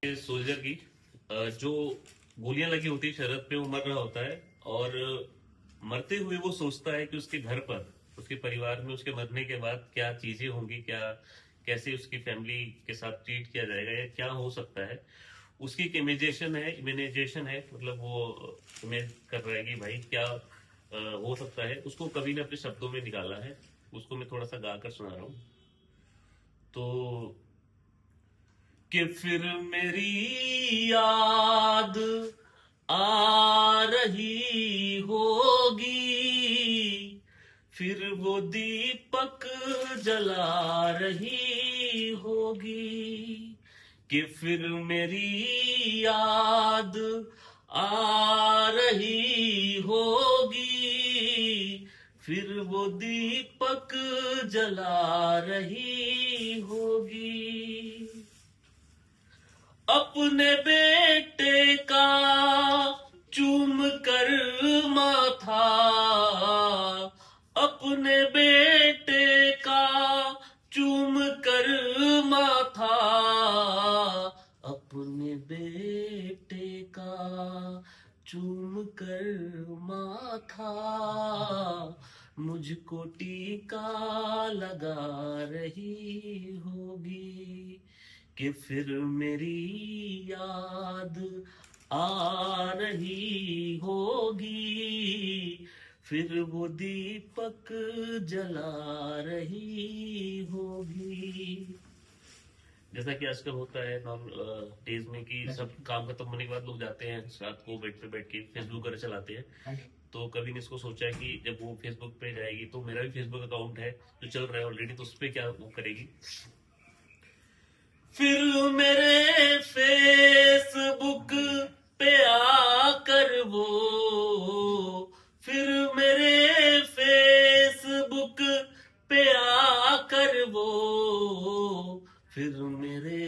Soldier की जो गोलियां लगी होती है शरीर पे, वो मर रहा होता है। और मरते हुए वो सोचता है कि उसके घर पर, उसके परिवार में उसके मरने के बाद क्या चीजें होंगी, क्या कैसे उसकी फैमिली के साथ ट्रीट किया जाएगा या क्या हो सकता है। उसकी एक इमेजिनेशन है, मतलब वो इमेज कर रहा है कि भाई क्या हो सकता है। उसको कवि ने अपने शब्दों में निकाला है, उसको मैं थोड़ा सा गाकर सुना रहा हूँ। तो कि फिर मेरी याद आ रही होगी, फिर वो दीपक जला रही होगी। कि फिर मेरी याद आ रही होगी, फिर वो दीपक जला रही होगी। अपने बेटे का चूम कर माथा, अपने बेटे का चूम कर माथा, अपने बेटे का चूम कर माथा, मुझको टीका लगा रही होगी। कि फिर मेरी याद आ रही होगी, फिर वो दीपक जला रही होगी। जैसा कि आजकल होता है नॉर्मल डेज में कि सब काम खत्म होने के बाद लोग जाते हैं रात को बेड पे बैठ के फेसबुक वगैरह चलाते हैं। तो कभी ने इसको सोचा है कि जब वो फेसबुक पे जाएगी, तो मेरा भी फेसबुक अकाउंट है जो चल रहा है ऑलरेडी, तो उस पर क्या वो करेगी। फिर मेरे फेसबुक पे आकर वो, फिर मेरे फेसबुक पे आकर वो, फिर मेरे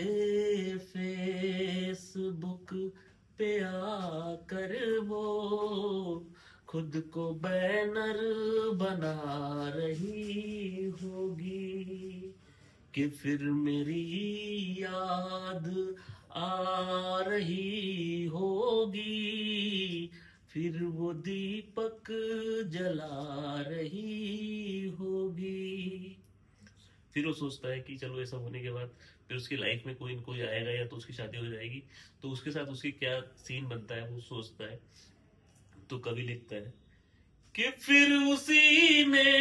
फेसबुक पे आकर वो, खुद को बैनर बना रही होगी। कि फिर मेरी याद आ रही होगी, फिर वो दीपक जला रही होगी। फिर वो सोचता है कि चलो ऐसा होने के बाद फिर उसकी लाइफ में कोई न कोई आएगा या तो उसकी शादी हो जाएगी, तो उसके साथ उसकी क्या सीन बनता है वो सोचता है। तो कवि लिखता है कि फिर उसी ने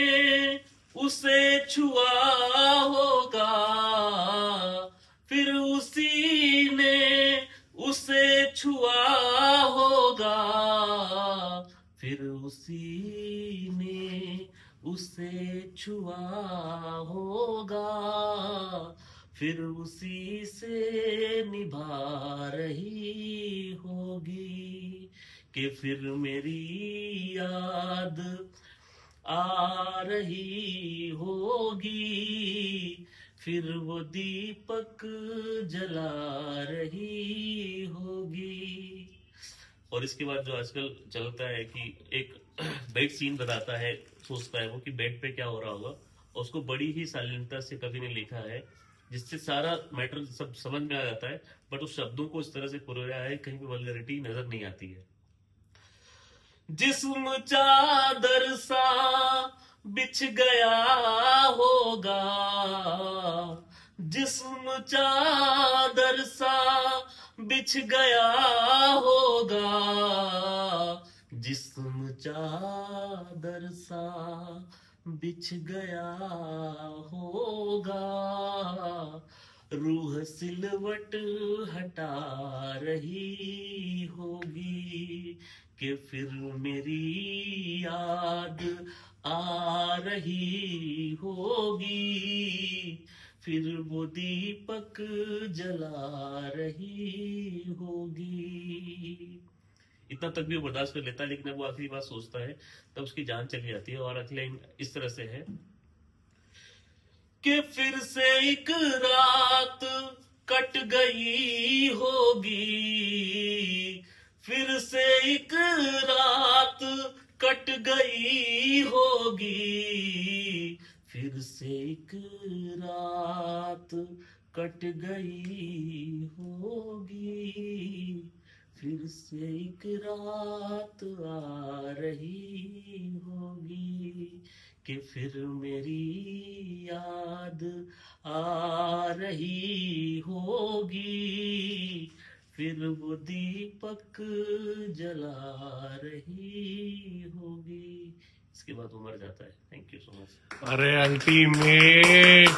उसे छुआ होगा, फिर उसी ने उसे छुआ होगा, फिर उसी ने उसे छुआ होगा, फिर उसी से निभा रही होगी। कि फिर मेरी याद आ रही होगी, फिर वो दीपक जला रही होगी। और इसके बाद जो आजकल चलता है कि एक बेड सीन बताता है, सोचता है वो कि बेड पे क्या हो रहा होगा, और उसको बड़ी ही शालीनता से कवि ने लिखा है, जिससे सारा मैटर सब समझ में आ जाता है। बट उस शब्दों को इस तरह से पुरोया है, कहीं पे वल्गैरिटी नजर नहीं आती है। जिस्म चादर सा बिछ गया होगा, जिस्म चादर सा बिछ गया होगा, जिस्म चादर सा बिछ गया होगा, रूह सिलवट हटा रही होगी। कि फिर मेरी याद आ रही होगी, फिर वो दीपक जला रही होगी। इतना तक भी वो बर्दाश्त कर लेता है, लेकिन अब वो आखिरी बात सोचता है तब उसकी जान चली जाती है। और अगली लाइन इस तरह से है कि फिर से एक रात कट गई होगी, फिर से एक रात कट गई होगी, फिर से एक रात कट गई होगी, फिर से एक रात आ रही होगी, कि फिर मेरी याद आ रही होगी, फिर वो दीपक जला रही होगी। इसके बाद वो मर जाता है। Thank you so much. अरे अल्टीमेट।